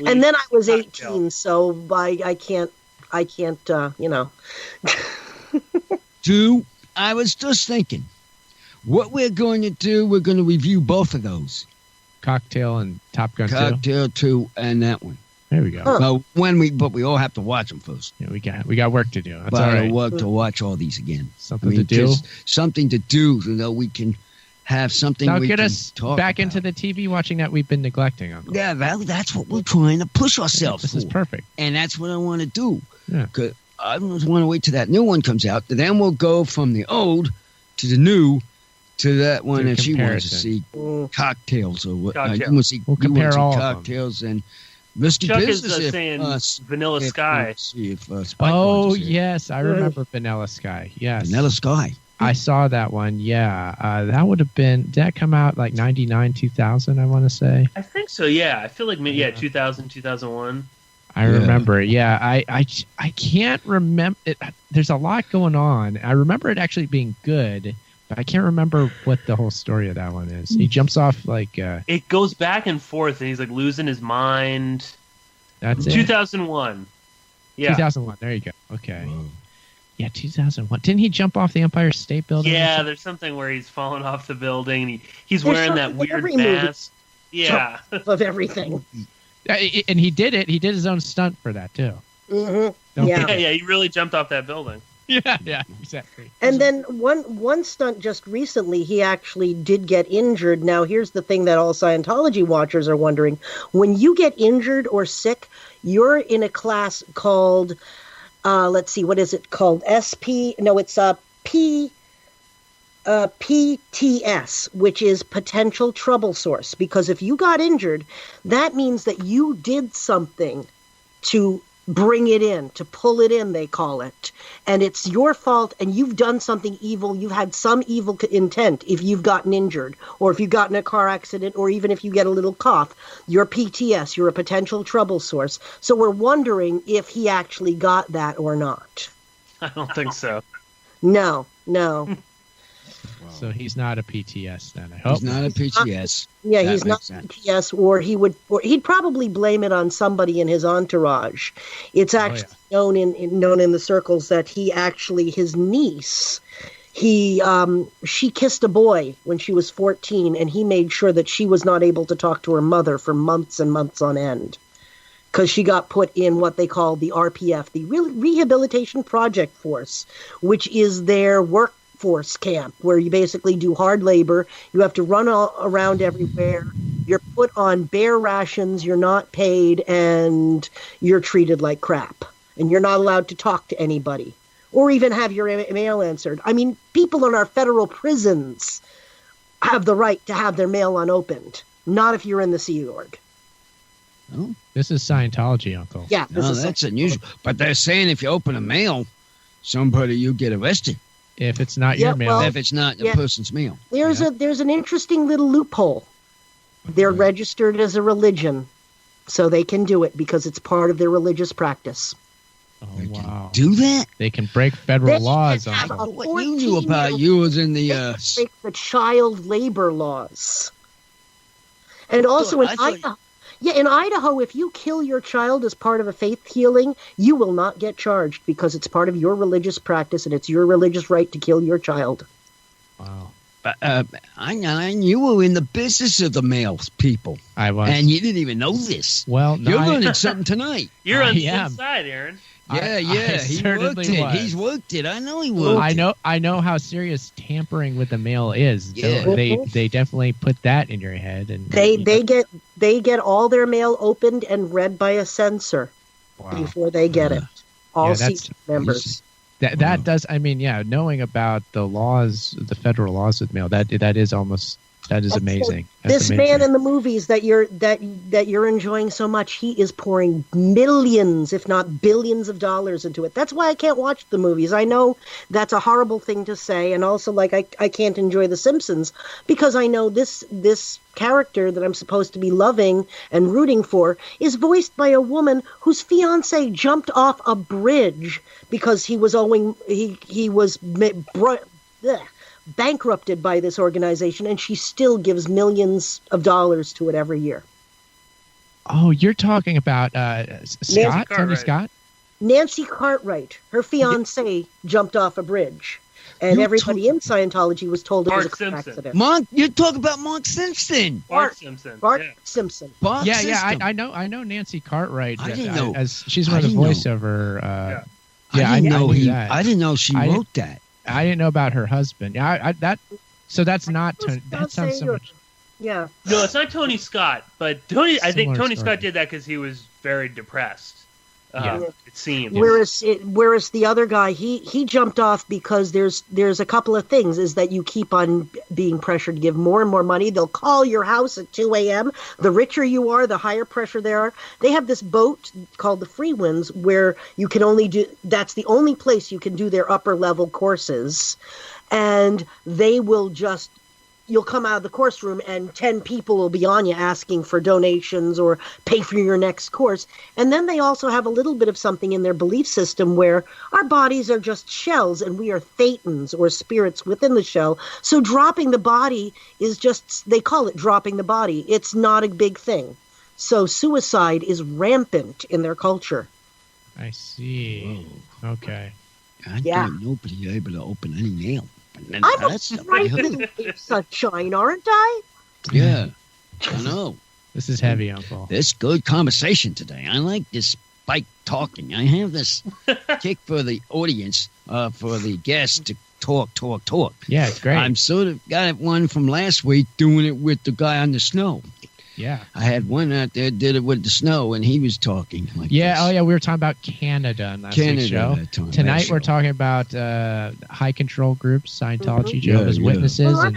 And then I was 18, so I can't. Dude, I was just thinking, what we're going to do, we're going to review both of those. Cocktail and Top Gun 2. Cocktail 2 and that one. There we go. Well, but we all have to watch them first. Yeah, we got work to do. That's all right. Work to watch all these again. Something to do. Something to do, so that we can have something. That'll we get can us talk back about. into the TV watching that we've been neglecting, Uncle. Yeah, that's what we're trying to push ourselves. This is perfect, and that's what I want to do. Yeah. Cause I just want to wait till that new one comes out. Then we'll go from the old to the new to that one that she wants to see. Cocktails or what? We'll compare all cocktails and. Risky Chuck Business is saying Vanilla Sky. Yes, I remember Vanilla Sky. Yes, Vanilla Sky. I saw that one. Yeah, that would have been. Did that come out like 99, 2000? I want to say. I think so. Yeah, I feel like 2000, 2001. I remember it. Yeah, I can't remember it. There's a lot going on. I remember it actually being good. But I can't remember what the whole story of that one is. He jumps off like... it goes back and forth, and he's like losing his mind. That's 2001. Yeah. 2001. There you go. Okay. Whoa. Yeah, 2001. Didn't he jump off the Empire State Building? Yeah, there's something where he's falling off the building, and he's wearing that weird mask. Yeah. Of everything. And he did it. He did his own stunt for that, too. Mm-hmm. Yeah, he really jumped off that building. Yeah, exactly. And then one stunt just recently, he actually did get injured. Now, here's the thing that all Scientology watchers are wondering. When you get injured or sick, you're in a class called, let's see, what is it called? PTS, which is potential trouble source. Because if you got injured, that means that you did something to bring it in, to pull it in, they call it. And it's your fault, and you've done something evil. You've had some evil intent if you've gotten injured, or if you've gotten a car accident, or even if you get a little cough. You're PTS. You're a potential trouble source. So we're wondering if he actually got that or not. I don't think so. No. So he's not a PTS then, I hope. He's not a PTS. Yeah, he's not PTS, or he'd probably blame it on somebody in his entourage. It's actually known in the circles that his niece, she kissed a boy when she was 14, and he made sure that she was not able to talk to her mother for months and months on end, because she got put in what they call the RPF, the Rehabilitation Project Force, which is their workforce camp, where you basically do hard labor. You have to run around everywhere. You're put on bare rations. You're not paid, and you're treated like crap. And you're not allowed to talk to anybody or even have your mail answered. I mean, people in our federal prisons have the right to have their mail unopened. Not if you're in the Sea Org. Oh. This is Scientology, Uncle. Yeah, that's unusual. But they're saying if you open a mail, you get arrested. If it's not your mail. If it's not the person's mail. There's an interesting little loophole. They're registered as a religion, so they can do it because it's part of their religious practice. Oh, wow. Do that? They can break federal laws. What you knew about you was in the... break the child labor laws. And also in Idaho... Yeah, in Idaho, if you kill your child as part of a faith healing, you will not get charged because it's part of your religious practice and it's your religious right to kill your child. Wow. I you were in the business of the mail, people. I was. And you didn't even know this. Well, no, You're learning something tonight. You're on the am. inside, Aaron. Yeah, he certainly worked it. was. He's worked it. I know he worked it. I know how serious tampering with the mail is. Yeah. So they definitely put that in your head, and They get all their mail opened and read by a censor before they get it. All seat members. That does. I mean, knowing about the laws, the federal laws with mail, that is amazing. This man in the movies that you're enjoying so much, he is pouring millions, if not billions, of dollars into it. That's why I can't watch the movies. I know that's a horrible thing to say, and also like I can't enjoy The Simpsons because I know this character that I'm supposed to be loving and rooting for is voiced by a woman whose fiance jumped off a bridge because he was bankrupted by this organization, and she still gives millions of dollars to it every year. Oh, you're talking about Scott, Tony Scott? Nancy Cartwright, her fiance jumped off a bridge, and everybody in Scientology was told it was a car accident. You're talking about Mark Simpson. Bart Simpson. I know Nancy Cartwright. I didn't know. As she's one of the voiceover. I didn't know that. I didn't know she wrote that. I didn't know about her husband. So that's not Tony. That sounds so much. Yeah. No, it's not Tony Scott, but I think Tony Scott did that because he was very depressed. It seems. Whereas the other guy, he jumped off because there's a couple of things. Is that you keep on being pressured to give more and more money. They'll call your house at 2 a.m. The richer you are, the higher pressure they are. They have this boat called the Free Winds where you can that's the only place you can do their upper level courses. And they will you'll come out of the course room and 10 people will be on you asking for donations or pay for your next course. And then they also have a little bit of something in their belief system where our bodies are just shells and we are thetans or spirits within the shell. So dropping the body is they call it dropping the body. It's not a big thing. So suicide is rampant in their culture. I see. Whoa. Okay. I think nobody able to open any mail. I'm right in sunshine, aren't I? Yeah, I know. This is heavy, Uncle. This good conversation today. I like this Spike talking. I have this kick for the audience, for the guests to talk. Yeah, it's great. I'm sort of got one from last week doing it with the guy on the snow. Yeah. I had one out there did it with the snow, and he was talking like this. Oh, yeah, we were talking about Canada in last week's show. Tonight we're talking about high control groups, Scientology, Jehovah's Witnesses. Well,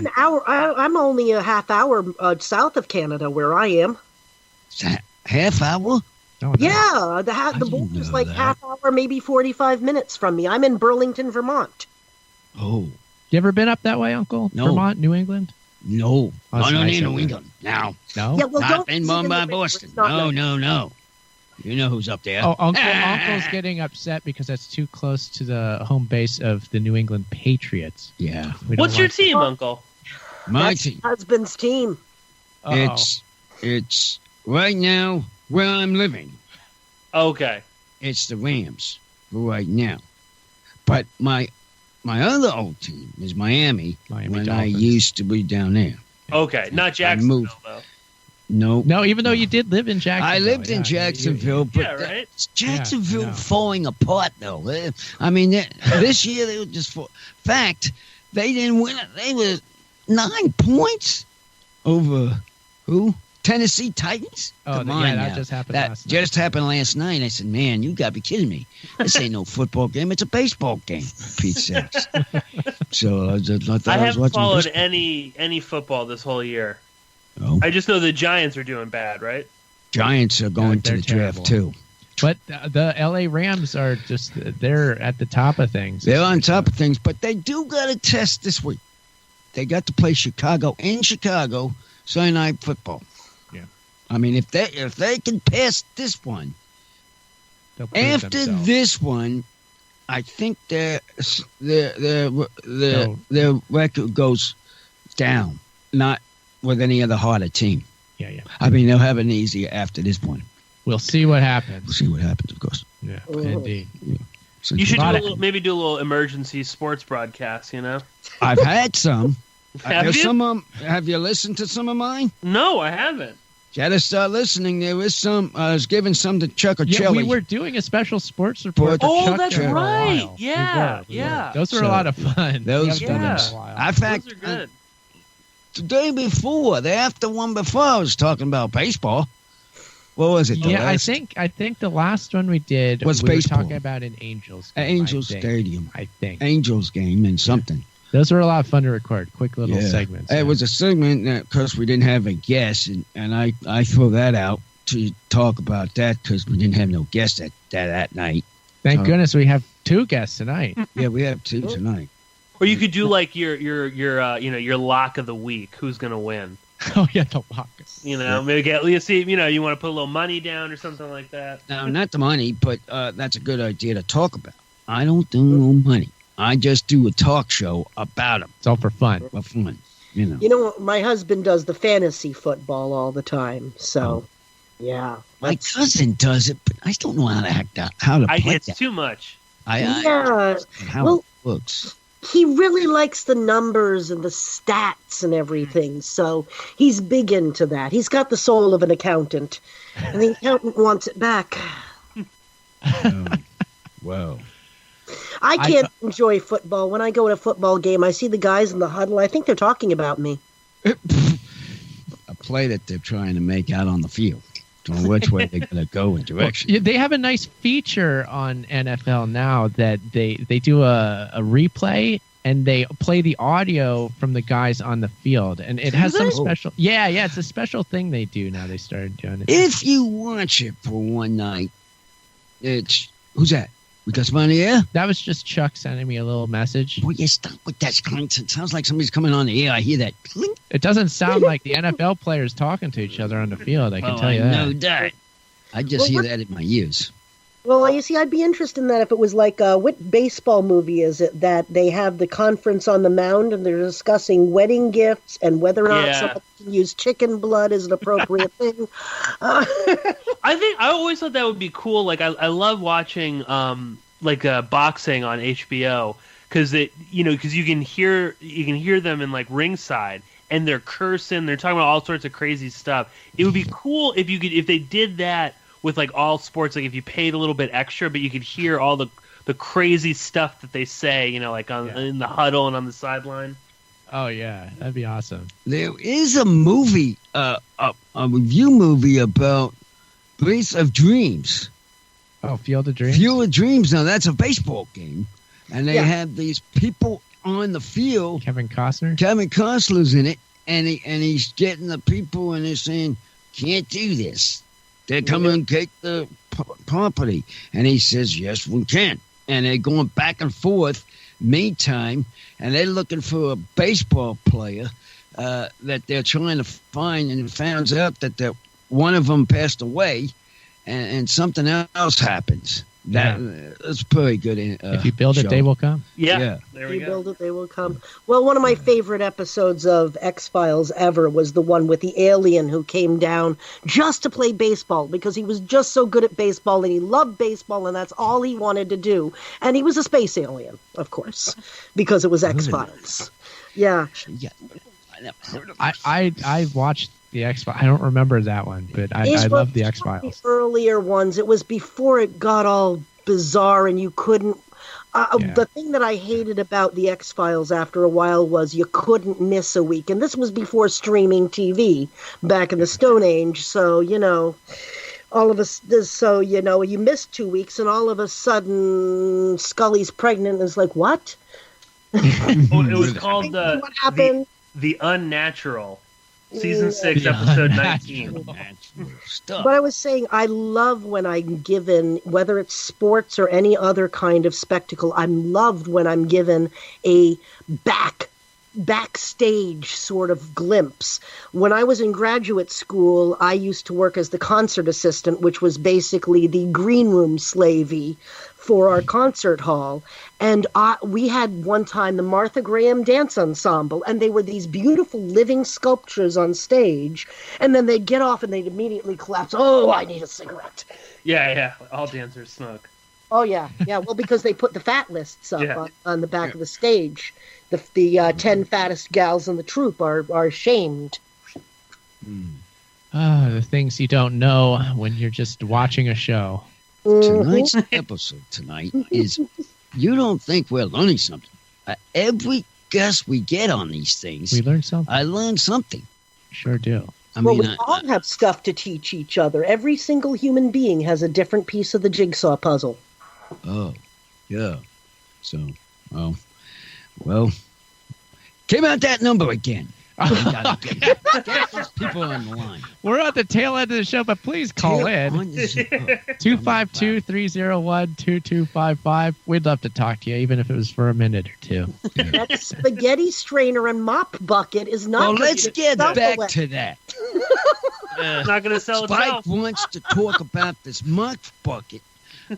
I'm only a half hour south of Canada where I am. Half hour? Oh, no. Yeah, the border's like half hour, maybe 45 minutes from me. I'm in Burlington, Vermont. Oh. You ever been up that way, Uncle? No. Vermont, New England? No. Nice New England. No. No? Yeah, well, not in Mumbai, Boston. No. You know who's up there. Oh, Uncle's getting upset because that's too close to the home base of the New England Patriots. Yeah. What's your team, Uncle? My team. Husband's team. It's right now where I'm living. Okay. It's the Rams right now. But my other old team is Miami when Dolphins. I used to be down there. Okay, not Jacksonville, though. No, even though you did live in Jacksonville. I lived in Jacksonville, but right? Jacksonville falling apart, though. I mean, this year they were just fact, they didn't win it. They were 9 points over who? Tennessee Titans? Oh, that just happened last night. Just happened last night. I said, man, you got to be kidding me. This ain't no football game. It's a baseball game, for Pete's sakes. So I haven't followed any football this whole year. Oh. I just know the Giants are doing bad, right? Giants are going to the draft, too. But the L.A. Rams are they're at the top of things. They're on top of things, but they do got a test this week. They got to play Chicago Sunday Night Football. I mean, if they can pass this one, after this one, I think their record goes down, not with any other harder team. Yeah. I mean, they'll have an easier after this one. We'll see what happens. We'll see what happens, of course. Yeah, indeed. Yeah. You should maybe do a little emergency sports broadcast, you know? I've had some. Have you? Have you listened to some of mine? No, I haven't. You gotta start listening. There was some. I was giving some to Chuck or Yeah, Chili. we were doing a special sports report. for Oh, Chuck that's for a right. while. Yeah, We were. yeah. Those were a lot of fun. Those We haven't done guys. it in a while. In fact, Those are good. the day before, the after one before, I was talking about baseball. What was it? Yeah, I think the last one we did Was we baseball. were talking about an Angels game, Angels I think. Stadium, I think. Angels game, and something. Those were a lot of fun to record. Quick little segments. It was a segment because we didn't have a guest, and I threw that out to talk about that because we didn't have no guest that night. Thank goodness we have 2 guests tonight. Yeah, we have 2 tonight. Or you could do like your lock of the week. Who's gonna win? Oh yeah, the Lockers. Maybe get you want to put a little money down or something like that. No, not the money, but that's a good idea to talk about. I don't do no money. I just do a talk show about them. It's all for fun. For fun, My husband does the fantasy football all the time, so yeah. My cousin does it, but I don't know how to play It's that. too much. Yeah. How it looks. He really likes the numbers and the stats and everything, so he's big into that. He's got the soul of an accountant, and the accountant wants it back. Whoa. I can't enjoy football. When I go to a football game, I see the guys in the huddle. I think they're talking about me. A play that they're trying to make out on the field. On which way they're going to go in direction. Well, they have a nice feature on NFL now that they do a replay and they play the audio from the guys on the field, and it has some special. Yeah, it's a special thing they do now. They started doing it. If you watch it for one night, it's who's that? We got somebody on the air? That was just Chuck sending me a little message. Boy, you stop with that clink. It sounds like somebody's coming on the air. I hear that clink. It doesn't sound like the NFL players talking to each other on the field. I can tell you that. No doubt. I just hear that in my ears. Well, you see, I'd be interested in that if it was like, what baseball movie is it that they have the conference on the mound and they're discussing wedding gifts and whether or not someone can use chicken blood as an appropriate thing? I always thought that would be cool. Like I love watching boxing on HBO because you can hear them in like ringside and they're cursing, they're talking about all sorts of crazy stuff. It would be cool if they did that with like all sports, like if you paid a little bit extra, but you could hear all the crazy stuff that they say, like in the huddle and on the sideline. Oh yeah, that'd be awesome. There is a movie, a review movie about Place of Dreams. Oh, Field of Dreams. Field of Dreams. Now that's a baseball game, and they have these people on the field. Kevin Costner. Kevin Costner's in it, and he's getting the people, and they're saying, "Can't do this." They're coming and take the property. And he says, yes, we can. And they're going back and forth, meantime, and they're looking for a baseball player that they're trying to find, and it finds out that one of them passed away, and something else happens. That's pretty good. If you build it, they will come. Yeah. There we you go. build it, they will come. Well, one of my favorite episodes of X-Files ever was the one with the alien who came down just to play baseball because he was just so good at baseball and he loved baseball and that's all he wanted to do. And he was a space alien, of course, because it was X-Files. Yeah. I watched the X-Files. I don't remember that one, but I love the X-Files. The earlier ones, it was before it got all bizarre and you couldn't. The thing that I hated about the X-Files after a while was you couldn't miss a week, and this was before streaming TV back in the Stone Age. So all of us. So you missed 2 weeks, and all of a sudden Scully's pregnant. And it's like what? It was called what happened? The Unnatural. Season 6, episode 19. But I was saying, I love when I'm given, whether it's sports or any other kind of spectacle, I'm loved when I'm given a backstage sort of glimpse. When I was in graduate school, I used to work as the concert assistant, which was basically the green room slavey for our concert hall. And we had one time the Martha Graham Dance Ensemble, and they were these beautiful living sculptures on stage. And then they'd get off and they'd immediately collapse. Oh, I need a cigarette. Yeah. All dancers smoke. Oh, yeah. Well, because they put the fat lists up on the back of the stage. the 10 fattest gals in the troop are shamed. The things you don't know when you're just watching a show. Tonight's episode is, you don't think we're learning something. Every guest we get on these things, We learned something. I learn something. Sure do. We all have stuff to teach each other. Every single human being has a different piece of the jigsaw puzzle. Oh, yeah. So, well, came out that number again. Get those people on the line. We're at the tail end of the show, but please call in. 252-301-2255. We'd love to talk to you, even if it was for a minute or two. That spaghetti strainer and mop bucket is not. Well, let's get back to that. It's not going to sell Spike itself. wants to talk about this mop bucket.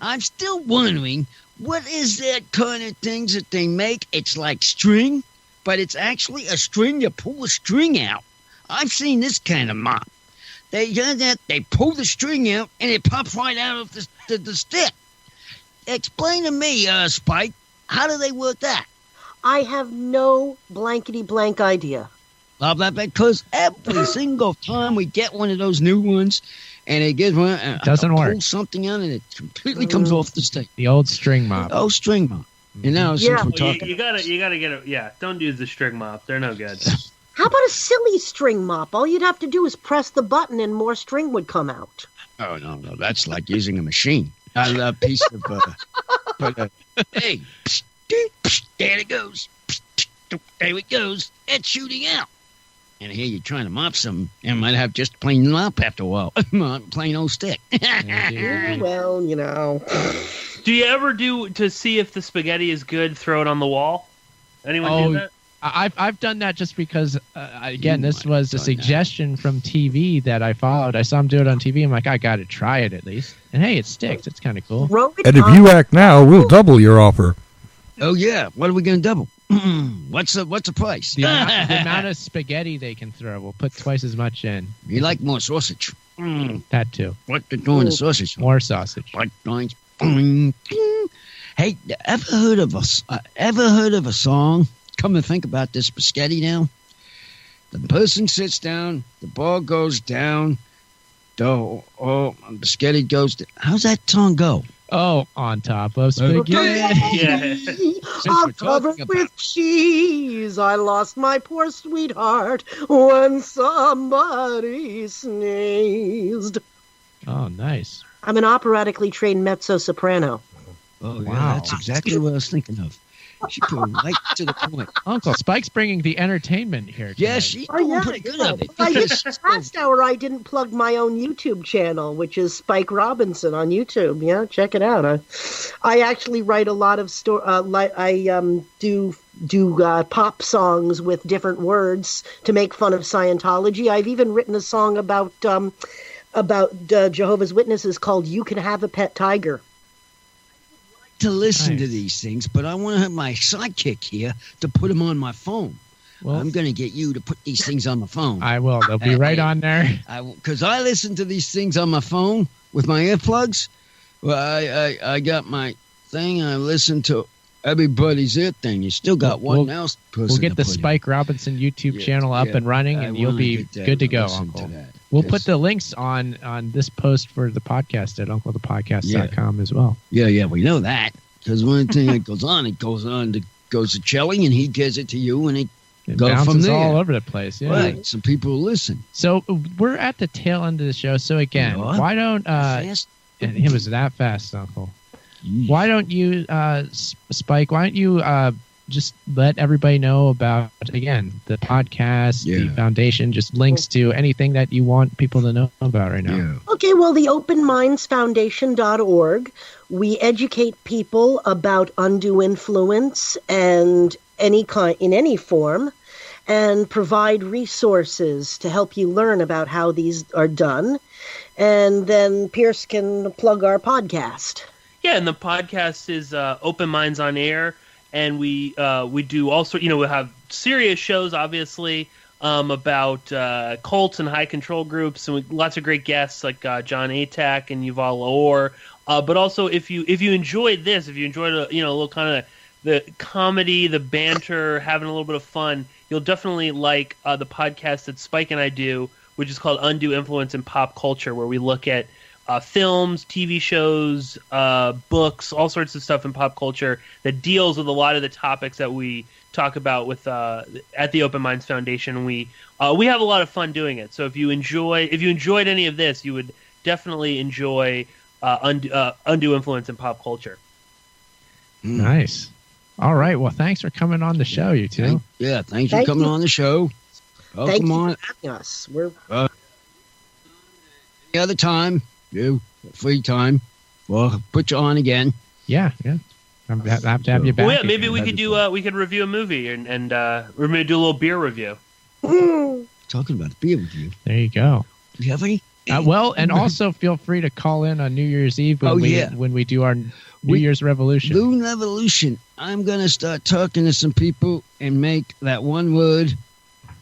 I'm still wondering, what is that kind of things that they make? It's like string, but it's actually a string. You pull the string out. I've seen this kind of mop. They pull the string out, and it pops right out of the stick. Explain to me, Spike, how do they work that? I have no blankety blank idea. Because every single time we get one of those new ones, and it gets one, Doesn't work. Pull something out, and it completely comes off the stick. The old string mop. Oh, string mop. And now since we're talking, You gotta get it. Yeah, don't use the string mop. They're no good. How about a silly string mop? All you'd have to do is press the button and more string would come out. oh no, that's like using a machine. I love a piece of, but hey, there it goes. There it goes. It's shooting out. And here you're trying to mop something, and might have just plain mop after a while. Plain old stick. Well, you know. Do you ever do, to see if the spaghetti is good, throw it on the wall? Anyone do that? I've done that just because, again, You this might was a have done that. suggestion from TV that I followed. I saw him do it on TV. I'm like, I got to try it at least. And hey, it sticks. It's kind of cool. Throw it And if on- you act now, we'll double your offer. Oh yeah, what are we gonna double? What's the price? The amount of spaghetti they can throw. We'll put twice as much in. You like more sausage? That too. What they're doing the sausage? More sausage. Like lines. Hey, ever heard of a song? Come to think about this spaghetti now. The person sits down, the ball goes down, the spaghetti goes down. How's that song go? Oh, on top of spaghetti. Yeah. I'm covered with cheese. I lost my poor sweetheart when somebody sneezed. Oh, nice. I'm an operatically trained mezzo-soprano. Oh, Wow. yeah, that's exactly what I was thinking of. She put it right to the point. Uncle Spike's bringing the entertainment here tonight. Yeah, she's Oh, doing yeah. pretty good of it. Last hour, I didn't plug my own YouTube channel, which is Spike Robinson on YouTube. Yeah, check it out. I actually write a lot of do pop songs with different words to make fun of Scientology. I've even written a song about Jehovah's Witnesses called "You Can Have a Pet Tiger." To listen to Nice. these things, but I want to have my sidekick here to put them on my phone. Well, I'm going to get you to put these things on my phone. I will. They'll be right on there. Because I listen to these things on my phone with my earplugs. Well, I got my thing. I listen to everybody's ear thing. You still got one else person. We'll get to the put in. Spike Robinson YouTube Yeah, channel up yeah. and running, I and you'll wanna be get that good to and go, listen to Uncle. that. We'll Yes. put the links on this post for the podcast at unclethepodcast.com as well. Yeah, we know that. Because one thing that goes to Chelly, and he gives it to you, and it It go from bounces there. all over the place. Yeah. Right. Some people will listen. So we're at the tail end of the show. So again, What? why don't Fast? it was that fast, Uncle? Why don't you, Spike? Why don't you just let everybody know about, again, the podcast, the Yeah. foundation, just links to anything that you want people to know about right now. Yeah. Okay, well, the openmindsfoundation.org, we educate people about undue influence and in any form, and provide resources to help you learn about how these are done. And then Pearse can plug our podcast. Yeah, and the podcast is Open Minds on Air, and we do all sorts. We have serious shows, obviously, about cults and high control groups, and lots of great guests like John Atack and Yuval Laor. But also, if you enjoyed this, if you enjoyed a little kind of the comedy, the banter, having a little bit of fun, you'll definitely like the podcast that Spike and I do, which is called Undue Influence in Pop Culture, where we look at films, TV shows, books, all sorts of stuff in pop culture that deals with a lot of the topics that we talk about with at the Open Minds Foundation. We have a lot of fun doing it. So if you enjoyed any of this, you would definitely enjoy Undue Influence in Pop Culture. Nice. All right. Well, thanks for coming on the show, you two. Thanks for coming on the show. Thank you for having us. We're the other time, free time, we'll put you on again. Yeah. I'm have to have you back. Well, yeah, maybe we could review a movie and we're gonna do a little beer review. Talking about a beer review. There you go. Do you have any? Well, and also feel free to call in on New Year's Eve when we do our New Year's Revolution. New Revolution. I'm gonna start talking to some people and make that one word.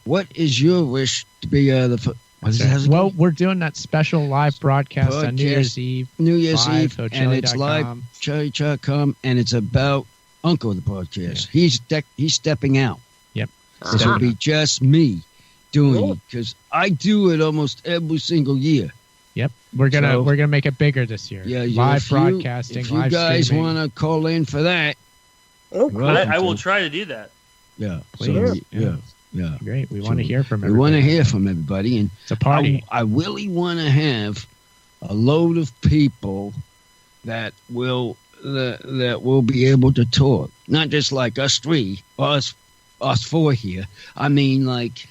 What is your wish to be Well, we're doing that special live broadcast on New Year's Eve. New Year's live, Eve, and it's live, cherry.com, and it's about Uncle the podcast. Yeah. He's stepping out. Yep. It'll be just me doing it because I do it almost every single year. Yep. We're gonna make it bigger this year. Yeah. Live broadcasting. If you guys want to call in for that, I will try to do that. Yeah. Please. So, yeah. Great. We want to hear from everybody. We want to hear from everybody. And it's a party. I really want to have a load of people that will be able to talk. Not just like us three, us four here. I mean, like,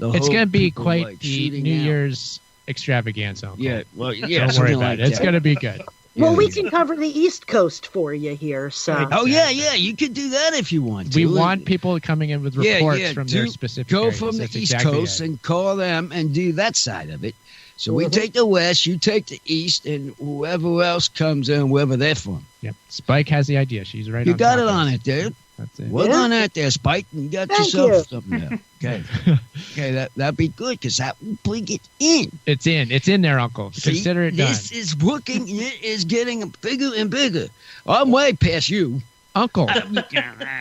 it's going to be quite the New Year's extravaganza. Uncle. Yeah. Well, yeah. Don't worry about it. It's going to be good. Well, we can cover the East Coast for you here. So. Oh, yeah. You could do that if you want to. We want people coming in with reports from their specific areas. Go from the East Coast and call them and do that side of it. So we take the West, you take the East, and whoever else comes in, wherever they're from. Yep. Spike has the idea. She's right on You got top it of on it, dude. That's it. Work on that there, Spike. You got Thank yourself you. something there. Okay. Okay, that'd be good because that will bring it in. It's in there, Uncle. See, Consider it done. This is working. It is getting bigger and bigger. I'm way past you. Uncle.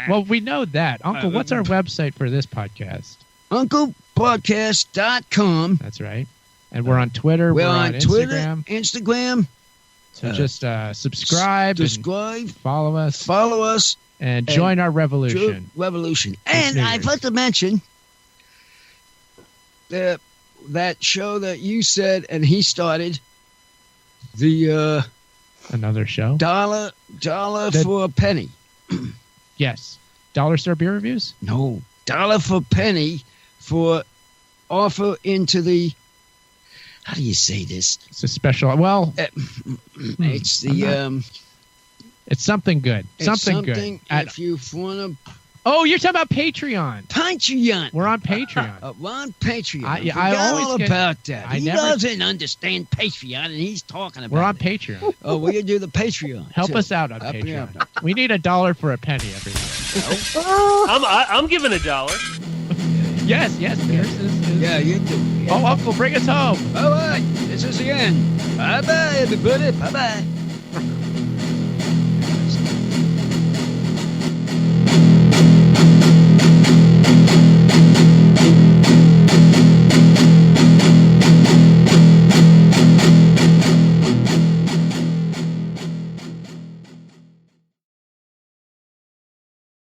Well, we know that. Uncle, what's our website for this podcast? UnclePodcast.com. That's right. And we're on Twitter. We're on Twitter, Instagram. So just subscribe. Follow us. And join our revolution. And I'd like to mention that show that you said and he started, the another show. Dollar for a penny. Yes. Dollar Store Beer Reviews? No. Dollar for penny for offer into the, how do you say this? It's a special, well, it's the it's something good. Something good. If you want to. Oh, you're talking about Patreon. Patreon. We're on Patreon. We're on Patreon. I forgot always all about that. He doesn't understand Patreon, and he's talking about We're on it. Patreon. Oh, we're going to do the Patreon. Help us out on Patreon. We need $1 for a penny every month. I'm giving $1. Yes. Pearse is. Yeah, you do. Yeah. Oh, Uncle, bring us home. All right. This is the end. Bye-bye, everybody. Bye-bye.